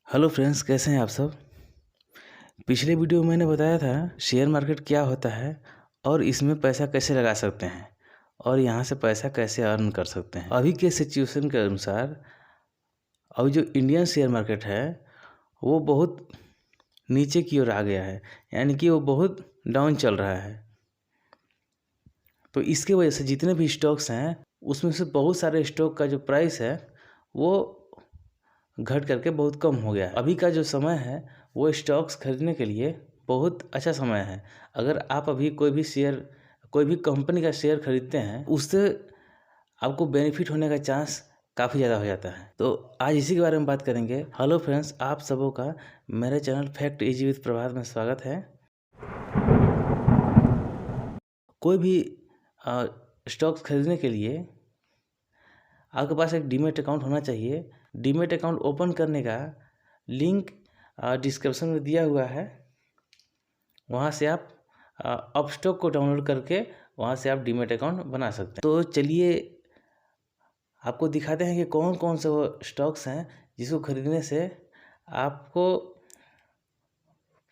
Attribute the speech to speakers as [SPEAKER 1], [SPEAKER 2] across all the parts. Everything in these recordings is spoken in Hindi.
[SPEAKER 1] हेलो फ्रेंड्स, कैसे हैं आप सब। पिछले वीडियो में मैंने बताया था शेयर मार्केट क्या होता है और इसमें पैसा कैसे लगा सकते हैं और यहाँ से पैसा कैसे अर्न कर सकते हैं। अभी के सिचुएशन के अनुसार अभी जो इंडियन शेयर मार्केट है वो बहुत नीचे की ओर आ गया है, यानी कि वो बहुत डाउन चल रहा है। तो इसके वजह से जितने भी स्टॉक्स हैं उसमें से बहुत सारे स्टॉक का जो प्राइस है वो घट करके बहुत कम हो गया है। अभी का जो समय है वो स्टॉक्स खरीदने के लिए बहुत अच्छा समय है। अगर आप अभी कोई भी कंपनी का शेयर खरीदते हैं उससे आपको बेनिफिट होने का चांस काफ़ी ज़्यादा हो जाता है। तो आज इसी के बारे में बात करेंगे। हेलो फ्रेंड्स, आप सबों का मेरे चैनल फैक्ट इजी विद प्रभात में स्वागत है। कोई भी स्टॉक्स खरीदने के लिए आपके पास एक डीमैट अकाउंट होना चाहिए। डीमैट अकाउंट ओपन करने का लिंक डिस्क्रिप्शन में दिया हुआ है। वहाँ से आप अपस्टॉक को डाउनलोड करके वहाँ से आप डीमैट अकाउंट बना सकते हैं। तो चलिए आपको दिखाते हैं कि कौन कौन से वो स्टॉक्स हैं जिसको खरीदने से आपको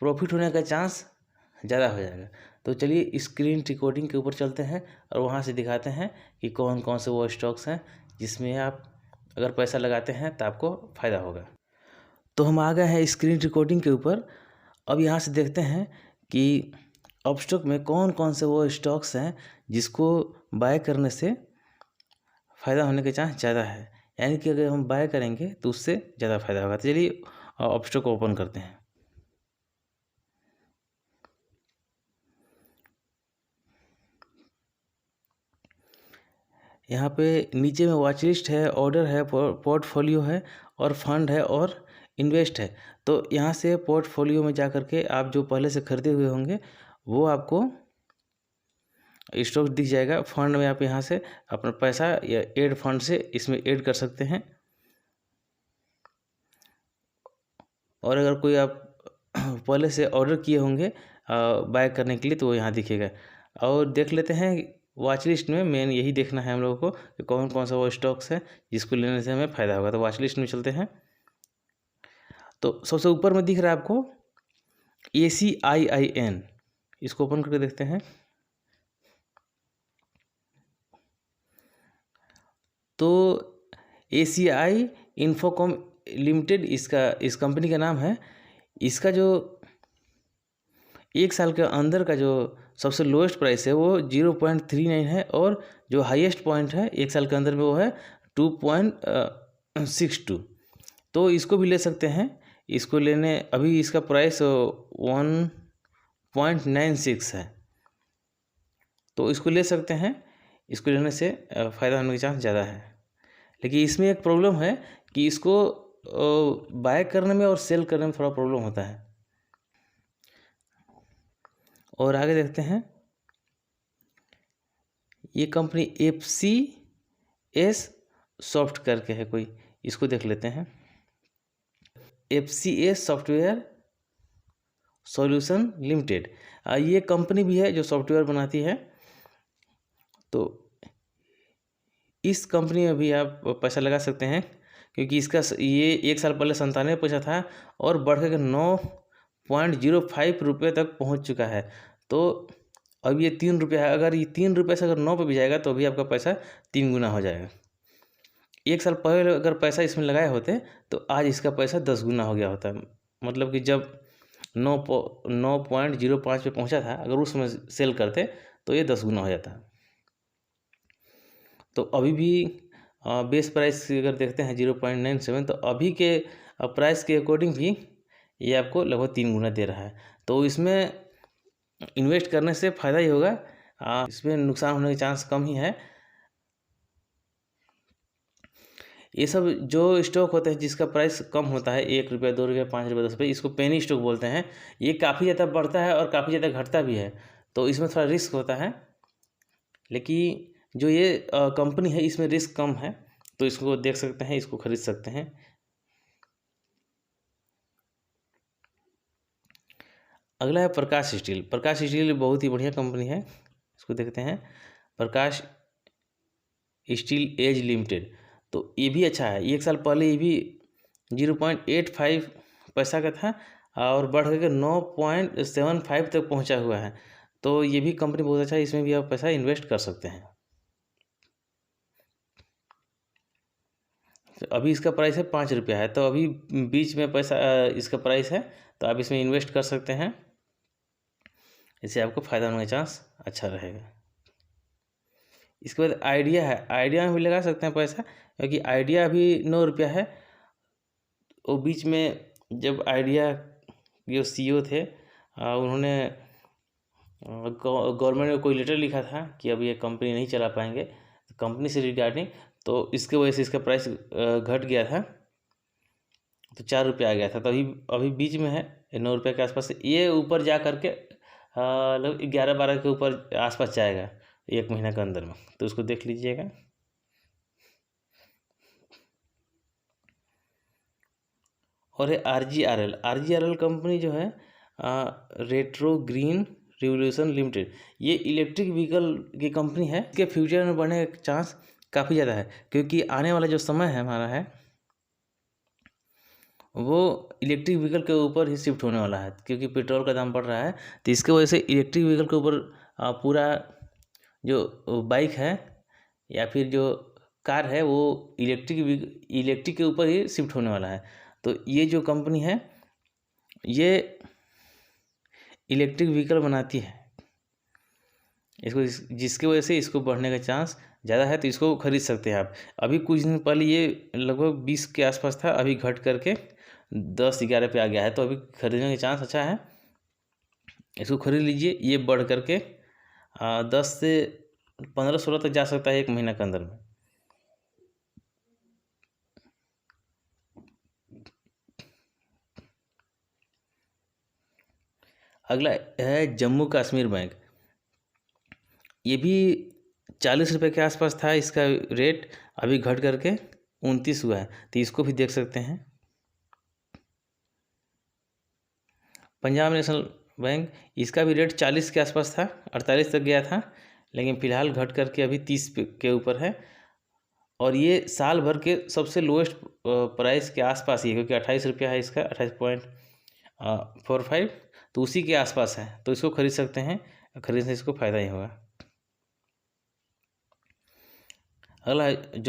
[SPEAKER 1] प्रॉफिट होने का चांस ज़्यादा हो जाएगा। तो चलिए स्क्रीन रिकॉर्डिंग के ऊपर चलते हैं और वहाँ से दिखाते हैं कि कौन कौन से वो स्टॉक्स हैं जिसमें आप अगर पैसा लगाते हैं तो आपको फ़ायदा होगा। तो हम आ गए हैं स्क्रीन रिकॉर्डिंग के ऊपर। अब यहाँ से देखते हैं कि अपस्टॉक में कौन कौन से वो स्टॉक्स हैं जिसको बाय करने से फ़ायदा होने के चांस ज़्यादा है, यानी कि अगर हम बाय करेंगे तो उससे ज़्यादा फ़ायदा होगा। तो चलिए अपस्टॉक को ओपन करते हैं। यहाँ पे नीचे में वॉच लिस्ट है, ऑर्डर है, पोर्टफोलियो है और फंड है और इन्वेस्ट है। तो यहाँ से पोर्टफोलियो में जा कर के आप जो पहले से खरीदे हुए होंगे वो आपको स्टॉक दिख जाएगा। फंड में आप यहाँ से अपना पैसा या ऐड फंड से इसमें ऐड कर सकते हैं। और अगर कोई आप पहले से ऑर्डर किए होंगे बाय करने के लिए तो वो यहाँ दिखेगा। और देख लेते हैं वॉच लिस्ट में। मेन यही देखना है हम लोगों को कि कौन कौन सा वो स्टॉक्स है जिसको लेने से हमें फ़ायदा होगा। तो वॉच लिस्ट में चलते हैं। तो सबसे ऊपर में दिख रहा है आपको ACIIN, इसको ओपन करके देखते हैं। तो ACI इन्फोकॉम लिमिटेड इस कंपनी का नाम है। इसका जो एक साल के अंदर का जो सबसे लोएस्ट प्राइस है वो 0.39 है और जो हाईएस्ट पॉइंट है एक साल के अंदर में वो है 2.62। तो इसको भी ले सकते हैं। इसको लेने अभी इसका प्राइस 1.96 है, तो इसको ले सकते हैं। इसको लेने से फ़ायदा होने का चांस ज़्यादा है। लेकिन इसमें एक प्रॉब्लम है कि इसको बाय करने में और सेल करने में थोड़ा प्रॉब्लम होता है। और आगे देखते हैं, ये कंपनी FCS सॉफ्ट करके है कोई, इसको देख लेते हैं। FCS सॉफ्टवेयर सॉल्यूशन लिमिटेड, ये कंपनी भी है जो सॉफ्टवेयर बनाती है। तो इस कंपनी में भी आप पैसा लगा सकते हैं क्योंकि ये एक साल पहले 97 पैसा था और बढ़ के 9.05 रुपये तक पहुंच चुका है। तो अब ये 3 रुपये है। अगर ये 3 रुपये से अगर 9 पे भी जाएगा तो भी आपका पैसा 3 गुना हो जाएगा। एक साल पहले अगर पैसा इसमें लगाए होते तो आज इसका पैसा 10 गुना हो गया होता। मतलब कि जब 9.05 पे पहुंचा था, अगर उस समय सेल करते तो ये 10 गुना हो जाता। तो अभी भी बेस प्राइस अगर देखते हैं 0.97, तो अभी के प्राइस के अकॉर्डिंग भी ये आपको लगभग 3 गुना दे रहा है। तो इसमें इन्वेस्ट करने से फ़ायदा ही होगा, इसमें नुकसान होने के चांस कम ही है। ये सब जो स्टॉक होते हैं जिसका प्राइस कम होता है, 1 रुपया, 2 रुपया, 5 रुपया, 10 रुपये, इसको पेनी स्टॉक बोलते हैं। ये काफ़ी ज़्यादा बढ़ता है और काफ़ी ज़्यादा घटता भी है, तो इसमें थोड़ा रिस्क होता है। लेकिन जो ये कंपनी है इसमें रिस्क कम है, तो इसको देख सकते हैं, इसको खरीद सकते हैं। अगला है प्रकाश स्टील। प्रकाश स्टील बहुत ही बढ़िया कंपनी है, इसको देखते हैं। प्रकाश स्टील एज लिमिटेड, तो ये भी अच्छा है। एक साल पहले ये भी 0.85 पैसा का था और बढ़ करके 9.75 तक पहुंचा हुआ है। तो ये भी कंपनी बहुत अच्छा है, इसमें भी आप पैसा इन्वेस्ट कर सकते हैं। तो अभी इसका प्राइस है 5 रुपया है, तो अभी बीच में पैसा इसका प्राइस है, तो आप इसमें इन्वेस्ट कर सकते हैं। इससे आपको फ़ायदा होने का चांस अच्छा रहेगा। इसके बाद आइडिया है, आइडिया में भी लगा सकते हैं पैसा, क्योंकि आइडिया अभी 9 रुपया है। वो बीच में जब आइडिया जो CEO थे उन्होंने गवर्नमेंट को कोई लेटर लिखा था कि अब ये कंपनी नहीं चला पाएंगे, कंपनी से रिगार्डिंग, तो इसके वजह से इसका प्राइस घट गया था, तो 4 रुपये आ गया था। तो अभी बीच में है 9 रुपये के आसपास। ये ऊपर जा करके लगभग 11-12 के ऊपर आसपास जाएगा 1 महीना के अंदर में, तो उसको देख लीजिएगा। और है RGRL कंपनी जो है रेट्रो ग्रीन रिवोल्यूशन लिमिटेड, ये इलेक्ट्रिक व्हीकल की कंपनी है। इसके फ्यूचर में बढ़ने का चांस काफ़ी ज़्यादा है, क्योंकि आने वाला जो समय है हमारा है वो इलेक्ट्रिक व्हीकल के ऊपर ही शिफ्ट होने वाला है, क्योंकि पेट्रोल का दाम बढ़ रहा है। तो इसके वजह से इलेक्ट्रिक व्हीकल के ऊपर पूरा जो बाइक है या फिर जो कार है वो इलेक्ट्रिक के ऊपर ही शिफ्ट होने वाला है। तो ये जो कंपनी है ये इलेक्ट्रिक व्हीकल बनाती है, जिसकी वजह से इसको बढ़ने का चांस ज़्यादा है, तो इसको खरीद सकते हैं आप। अभी कुछ दिन पहले ये लगभग 20 के आसपास था, अभी घट करके 10-11 पे आ गया है, तो अभी खरीदने का चांस अच्छा है, इसको खरीद लीजिए। ये बढ़ करके 10 से 15-16 तक जा सकता है 1 महीना के अंदर में। अगला है जम्मू कश्मीर बैंक, ये भी 40 रुपये के आसपास था इसका रेट, अभी घट करके 29 हुआ है, तो इसको भी देख सकते हैं। पंजाब नेशनल बैंक, इसका भी रेट 40 के आसपास था, 48 तक गया था, लेकिन फ़िलहाल घट करके अभी 30 के ऊपर है। और ये साल भर के सबसे लोएस्ट प्राइस के आसपास ही है, क्योंकि 28 रुपया है इसका, 28.45, तो उसी के आसपास है, तो इसको खरीद सकते हैं। खरीदने से इसको फ़ायदा ही होगा। अगला है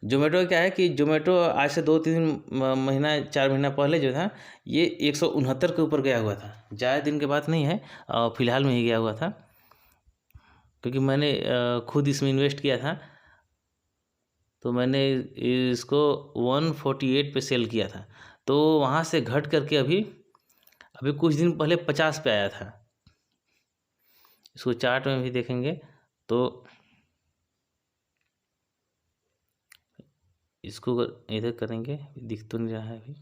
[SPEAKER 1] जोमेटो क्या है कि जोमेटो आज से 2-3 महीना 4 महीना पहले जो था ये 169 के ऊपर गया हुआ था। ज़्यादा दिन के बात नहीं है, फ़िलहाल में ही गया हुआ था, क्योंकि मैंने खुद इसमें इन्वेस्ट किया था, तो मैंने इसको 148 पे सेल किया था, तो वहाँ से घट करके अभी कुछ दिन पहले 50 पे आया था। इसको चार्ट में भी देखेंगे तो इसको इधर करेंगे, दिख तो नहीं रहा है अभी।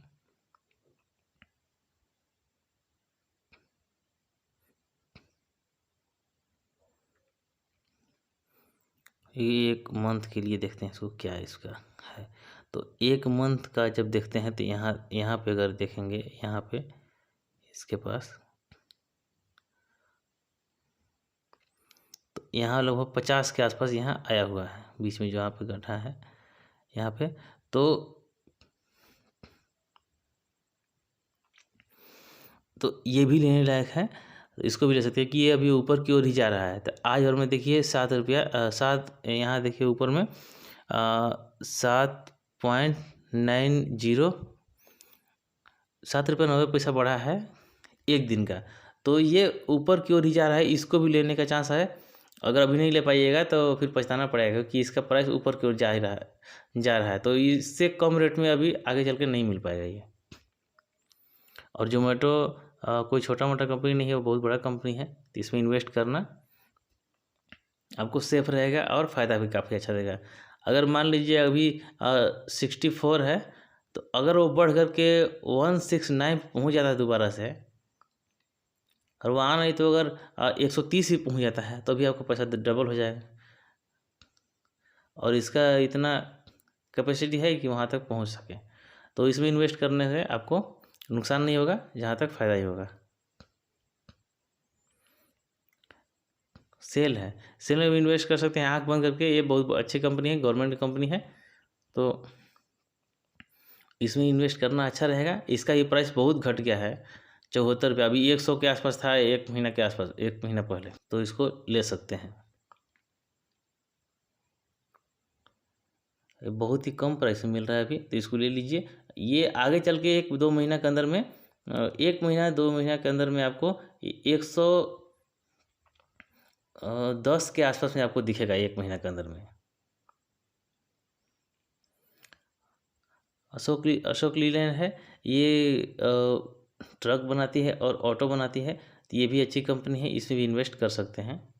[SPEAKER 1] ये 1 मंथ के लिए देखते हैं इसको क्या इसका है। तो 1 मंथ का जब देखते हैं तो यहाँ पे अगर देखेंगे, यहाँ पे इसके पास तो यहाँ लगभग 50 के आसपास यहाँ आया हुआ है, बीच में जहाँ पे गड्ढा है यहाँ पे, तो ये भी लेने लायक है, इसको भी ले सकते हैं कि ये अभी ऊपर की ओर ही जा रहा है। तो आज और में देखिए 7 रुपया 7, यहाँ देखिए ऊपर में 7.90 7 रुपये 90 पैसा बढ़ा है 1 दिन का, तो ये ऊपर की ओर ही जा रहा है, इसको भी लेने का चांस है। अगर अभी नहीं ले पाइएगा तो फिर पछताना पड़ेगा, क्योंकि इसका प्राइस ऊपर की ओर जा रहा है, तो इससे कम रेट में अभी आगे चल के नहीं मिल पाएगा ये। और जोमेटो कोई छोटा मोटा कंपनी नहीं है, वो बहुत बड़ा कंपनी है, तो इसमें इन्वेस्ट करना आपको सेफ रहेगा और फ़ायदा भी काफ़ी अच्छा देगा। अगर मान लीजिए अभी 64 है, तो अगर वो बढ़ करके 169 पहुँच जाता है दोबारा से, और वहाँ नहीं तो अगर 130 ही पहुँच जाता है, तो भी आपका पैसा डबल हो जाएगा। और इसका इतना कैपेसिटी है कि वहाँ तक पहुँच सके, तो इसमें इन्वेस्ट करने से आपको नुकसान नहीं होगा, जहाँ तक फ़ायदा ही होगा। सेल में भी इन्वेस्ट कर सकते हैं आँख बंद करके, ये बहुत अच्छी कंपनी है, गवर्नमेंट कंपनी है, तो इसमें इन्वेस्ट करना अच्छा रहेगा। इसका ये प्राइस बहुत घट गया है, 74 रुपये। अभी 100 के आसपास था 1 महीना के आसपास, 1 महीना पहले। तो इसको ले सकते हैं, बहुत ही कम प्राइस में मिल रहा है अभी, तो इसको ले लीजिए। ये आगे चल के 1-2 महीना के अंदर में 1 महीना 2 महीना के अंदर में आपको 110 के आसपास में आपको दिखेगा 1 महीना के अंदर में। अशोक लीलैंड है, ये ट्रक बनाती है और ऑटो बनाती है, तो ये भी अच्छी कंपनी है, इसमें भी इन्वेस्ट कर सकते हैं।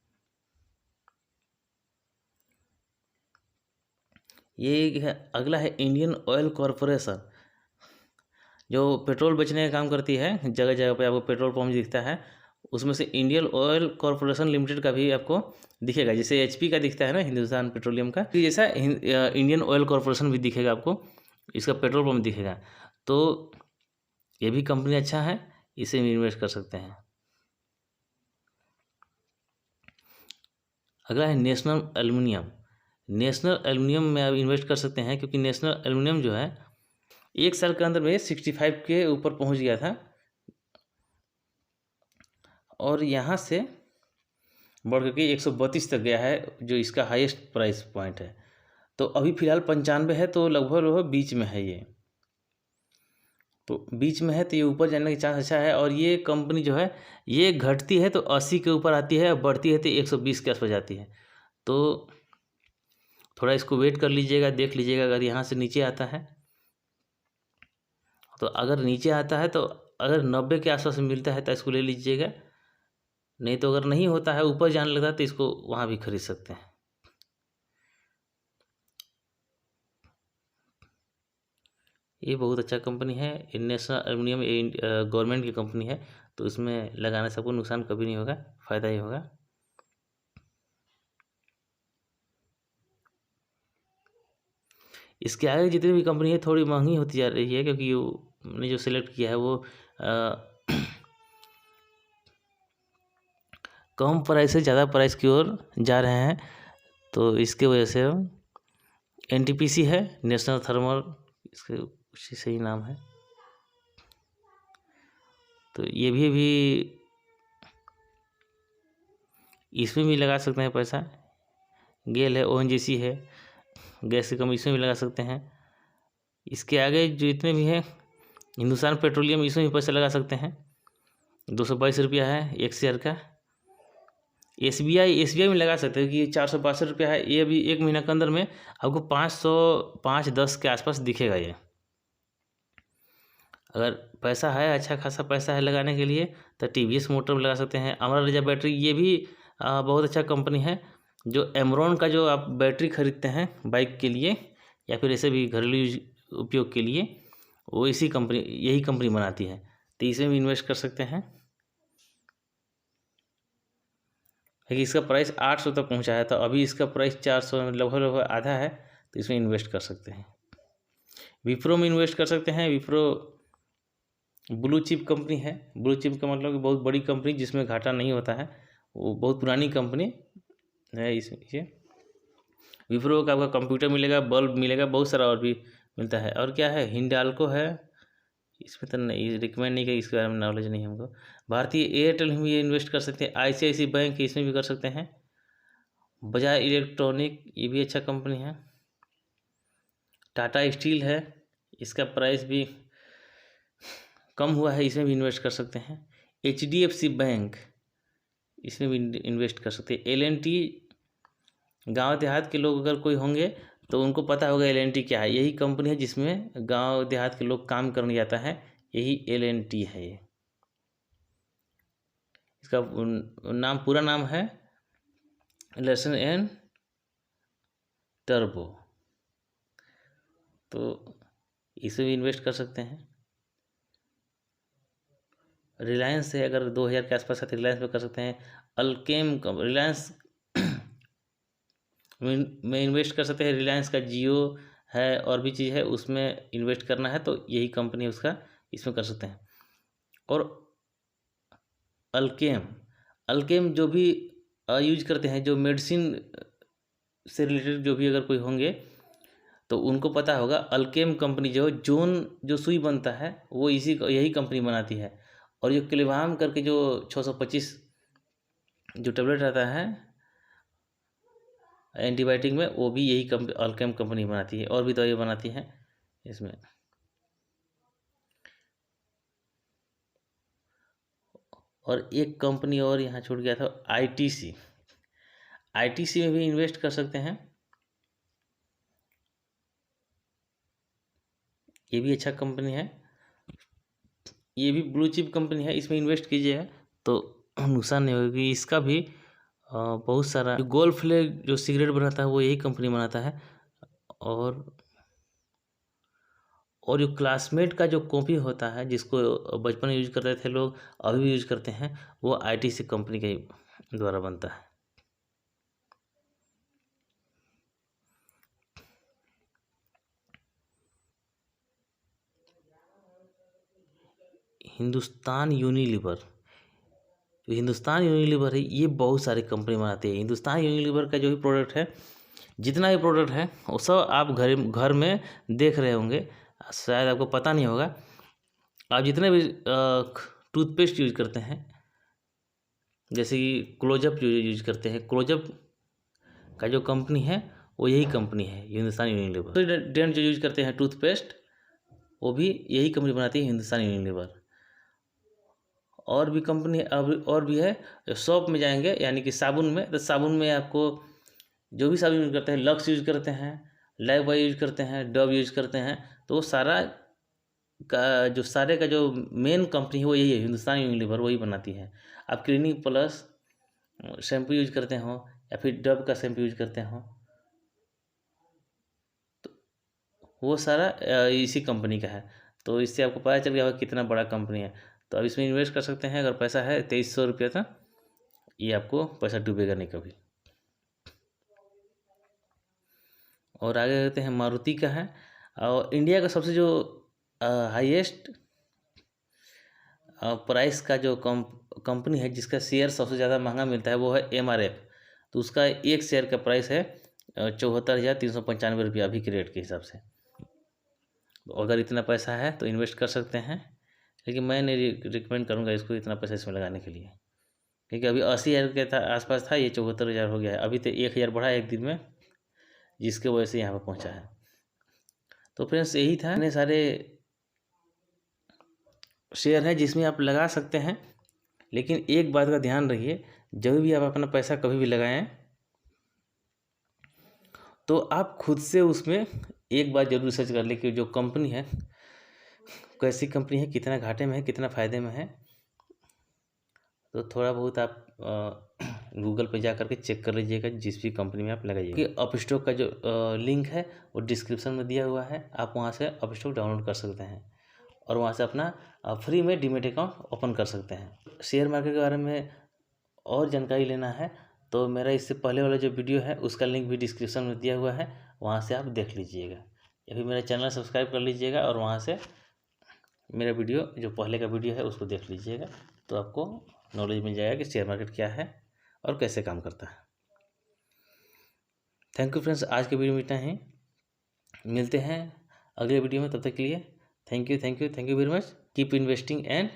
[SPEAKER 1] ये है, अगला है इंडियन ऑयल कॉरपोरेशन, जो पेट्रोल बेचने का काम करती है। जगह जगह पे आपको पेट्रोल पंप दिखता है, उसमें से इंडियन ऑयल कॉरपोरेशन लिमिटेड का भी आपको दिखेगा। जैसे एचपी का दिखता है ना, हिंदुस्तान पेट्रोलियम का, तो जैसा इंडियन ऑयल कॉरपोरेशन भी दिखेगा आपको, इसका पेट्रोल पंप दिखेगा। तो ये भी कंपनी अच्छा है, इसे भी इन्वेस्ट कर सकते हैं। अगला है नेशनल एल्युमिनियम। नेशनल एल्युमिनियम में आप इन्वेस्ट कर सकते हैं, क्योंकि नेशनल एल्युमिनियम जो है 1 साल के अंदर में 65 के ऊपर पहुंच गया था, और यहाँ से बढ़ करके 132 तक गया है, जो इसका हाईएस्ट प्राइस पॉइंट है। तो अभी फ़िलहाल 95 है, तो लगभग बीच में है ये, तो बीच में है, तो ये ऊपर जाने का चांस अच्छा है। और ये कंपनी जो है, ये घटती है तो 80 के ऊपर आती है, बढ़ती है तो 120 के आसपास जाती है। तो थोड़ा इसको वेट कर लीजिएगा, देख लीजिएगा। अगर यहाँ से नीचे आता है, तो अगर नीचे आता है तो अगर 90 के आसपास मिलता है तो इसको ले लीजिएगा। नहीं तो अगर नहीं होता है, ऊपर जाने लगता है, तो इसको वहाँ भी खरीद सकते हैं। ये बहुत अच्छा कंपनी है, नेशनल एल्युमिनियम, ये गवर्नमेंट की कंपनी है, तो इसमें लगाने से आपको नुकसान कभी नहीं होगा, फ़ायदा ही होगा। इसके आगे जितनी भी कंपनी है थोड़ी महंगी होती जा रही है, क्योंकि मैंने जो सिलेक्ट किया है वो कम प्राइस से ज़्यादा प्राइस की ओर जा रहे हैं। तो इसके वजह से एनटीपीसी है, नेशनल थर्मल, इसके उसी से ही नाम है। तो ये भी इसमें भी लगा सकते हैं पैसा। गेल है, ओएनजीसी है, गैस की कंपनी, इसमें भी लगा सकते हैं। इसके आगे जो इतने भी हैं, हिंदुस्तान पेट्रोलियम, इसमें भी पैसा लगा सकते हैं। 222 रुपया है एक शेयर का। एसबीआई में लगा सकते हैं कि 462 रुपया है। ये अभी 1 महीना के अंदर में आपको 505-10 के आसपास दिखेगा ये। अगर पैसा है, अच्छा खासा पैसा है लगाने के लिए, तो टीवीएस मोटर में लगा सकते हैं। अमरा राजा बैटरी, ये भी बहुत अच्छा कंपनी है। जो एमरॉन का जो आप बैटरी खरीदते हैं बाइक के लिए या फिर ऐसे भी घरेलू उपयोग के लिए, वो यही कंपनी बनाती है, तो इसमें भी इन्वेस्ट कर सकते हैं। लेकिन इसका प्राइस 800 तक पहुंचा है, तो अभी इसका प्राइस 400 में लगभग आधा है, तो इसमें इन्वेस्ट कर सकते हैं। विप्रो में इन्वेस्ट कर सकते हैं। विप्रो ब्लू चिप कंपनी है। ब्लू चिप का मतलब कि बहुत बड़ी कंपनी जिसमें घाटा नहीं होता है, वो बहुत पुरानी कंपनी है। ये विप्रो का आपका कंप्यूटर मिलेगा, बल्ब मिलेगा, बहुत सारा और भी मिलता है। और क्या है, हिंडाल्को है, इसमें तो नहीं रिकमेंड नहीं, कि इसके बारे में नॉलेज नहीं हमको। भारतीय एयरटेल में भी इन्वेस्ट कर सकते हैं। आईसीआईसी बैंक, इसमें भी कर सकते हैं। बजाज इलेक्ट्रॉनिक, ये भी अच्छा कंपनी है। टाटा स्टील है, इसका प्राइस भी कम हुआ है, इसमें भी इन्वेस्ट कर सकते हैं। एचडीएफसी बैंक, इसमें भी इन्वेस्ट कर सकते हैं। एलएनटी, गांव देहात के लोग अगर कोई होंगे तो उनको पता होगा एलएनटी क्या है। यही कंपनी है जिसमें गांव देहात के लोग काम करने जाता है, यही एलएनटी है। ये इसका नाम, पूरा नाम है लर्सन एंड टर्बो। तो इसमें भी इन्वेस्ट कर सकते हैं। रिलायंस है, अगर 2000 के आसपास है तो रिलायंस में कर सकते हैं। अल्केम, रिलायंस में इन्वेस्ट कर सकते हैं। रिलायंस का जियो है और भी चीज़ है, उसमें इन्वेस्ट करना है तो यही कंपनी है उसका, इसमें कर सकते हैं। और अल्केम जो भी यूज करते हैं, जो मेडिसिन से रिलेटेड जो भी अगर कोई होंगे, तो उनको पता होगा अल्केम कंपनी जो सुई बनता है वो यही कंपनी बनाती है। और जो क्लेवाम करके जो 625 जो टेबलेट रहता है एंटीबायोटिक में, वो भी यही अल्केम कंपनी बनाती है, और भी दवाई बनाती है इसमें। और एक कंपनी और यहाँ छूट गया था, आईटीसी। आईटीसी में भी इन्वेस्ट कर सकते हैं, ये भी अच्छा कंपनी है, ये भी ब्लू चिप कंपनी है। इसमें इन्वेस्ट कीजिएगा तो नुकसान नहीं होगा। इसका भी बहुत सारा गोल्ड फ्लैग जो सिगरेट बनाता है वो यही कंपनी बनाता है। और जो क्लासमेट का जो कॉपी होता है जिसको बचपन में यूज करते थे लोग, अभी भी यूज करते हैं, वो आईटीसी कंपनी के द्वारा बनता है। हिंदुस्तान यूनिलीवर, जो हिंदुस्तान यूनिलीवर है ये बहुत सारी कंपनी बनाती है। हिंदुस्तान यूनिलीवर का जो भी प्रोडक्ट है, जितना भी प्रोडक्ट है वो सब आप घर में देख रहे होंगे, शायद आपको पता नहीं होगा। आप जितने भी टूथपेस्ट यूज करते हैं, जैसे कि क्लोजअप यूज करते हैं, क्लोजअप का जो कंपनी है वो यही कंपनी है, हिंदुस्तान यूनिलीवर। तो डेंट जो यूज करते हैं टूथपेस्ट, वो भी यही कंपनी बनाती है, हिंदुस्तान यूनिलीवर। और भी कंपनी और भी है। शॉप में जाएंगे यानी कि साबुन में, तो साबुन में आपको जो भी साबुन यूज करते हैं, लक्स यूज करते हैं, लाइफ बॉय यूज करते हैं, डव यूज करते हैं, तो वो सारा का जो मेन कंपनी है वो यही है, हिंदुस्तान यूनिलीवर, वही बनाती है। आप क्लिनिक प्लस शैम्पू यूज करते हो या फिर डव का शैम्पू यूज करते हो, तो वो सारा इसी कंपनी का है। तो इससे आपको पता चल गया होगा कितना बड़ा कंपनी है। तो अब इसमें इन्वेस्ट कर सकते हैं, अगर पैसा है 2300 रुपया था, ये आपको पैसा डूबेगा नहीं कभी। और आगे रहते हैं, मारुति का है, और इंडिया का सबसे जो हाईएस्ट प्राइस का जो कंपनी है जिसका शेयर सबसे ज़्यादा महंगा मिलता है वो है एमआरएफ। तो उसका एक शेयर का प्राइस है 74,395 रुपया अभी के रेट के हिसाब से। तो अगर इतना पैसा है तो इन्वेस्ट कर सकते हैं, लेकिन मैं नहीं रिकमेंड करूँगा इसको इतना पैसा इसमें लगाने के लिए, क्योंकि अभी 80,000 के था आसपास था, ये 74,000 हो गया है। अभी तो 1,000 बढ़ा एक दिन में, जिसके वजह से यहाँ पर पहुँचा है। तो फ्रेंड्स यही था, इतने सारे शेयर हैं जिसमें आप लगा सकते हैं, लेकिन एक बात का ध्यान रखिए, जब भी आप अपना पैसा कभी भी लगाएं तो आप खुद से उसमें एक बार जरूर रिसर्च कर लें कि जो कंपनी है कैसी कंपनी है, कितना घाटे में है, कितना फ़ायदे में है। तो थोड़ा बहुत आप गूगल पे जा करके चेक कर लीजिएगा जिस भी कंपनी में आप लगाइएगा। कि अपस्टॉक का जो लिंक है वो डिस्क्रिप्शन में दिया हुआ है, आप वहाँ से अपस्टॉक डाउनलोड कर सकते हैं और वहाँ से अपना फ्री में डीमेट अकाउंट ओपन कर सकते हैं। शेयर मार्केट के बारे में और जानकारी लेना है तो मेरा इससे पहले वाला जो वीडियो है उसका लिंक भी डिस्क्रिप्शन में दिया हुआ है, वहाँ से आप देख लीजिएगा, या फिर मेरा चैनल सब्सक्राइब कर लीजिएगा और वहाँ से मेरा वीडियो जो पहले का वीडियो है उसको देख लीजिएगा, तो आपको नॉलेज मिल जाएगा कि शेयर मार्केट क्या है और कैसे काम करता है। थैंक यू फ्रेंड्स, आज के वीडियो में इतना ही, मिलते हैं अगले वीडियो में, तब तक के लिए thank you very much. Keep investing and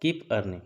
[SPEAKER 1] keep earning.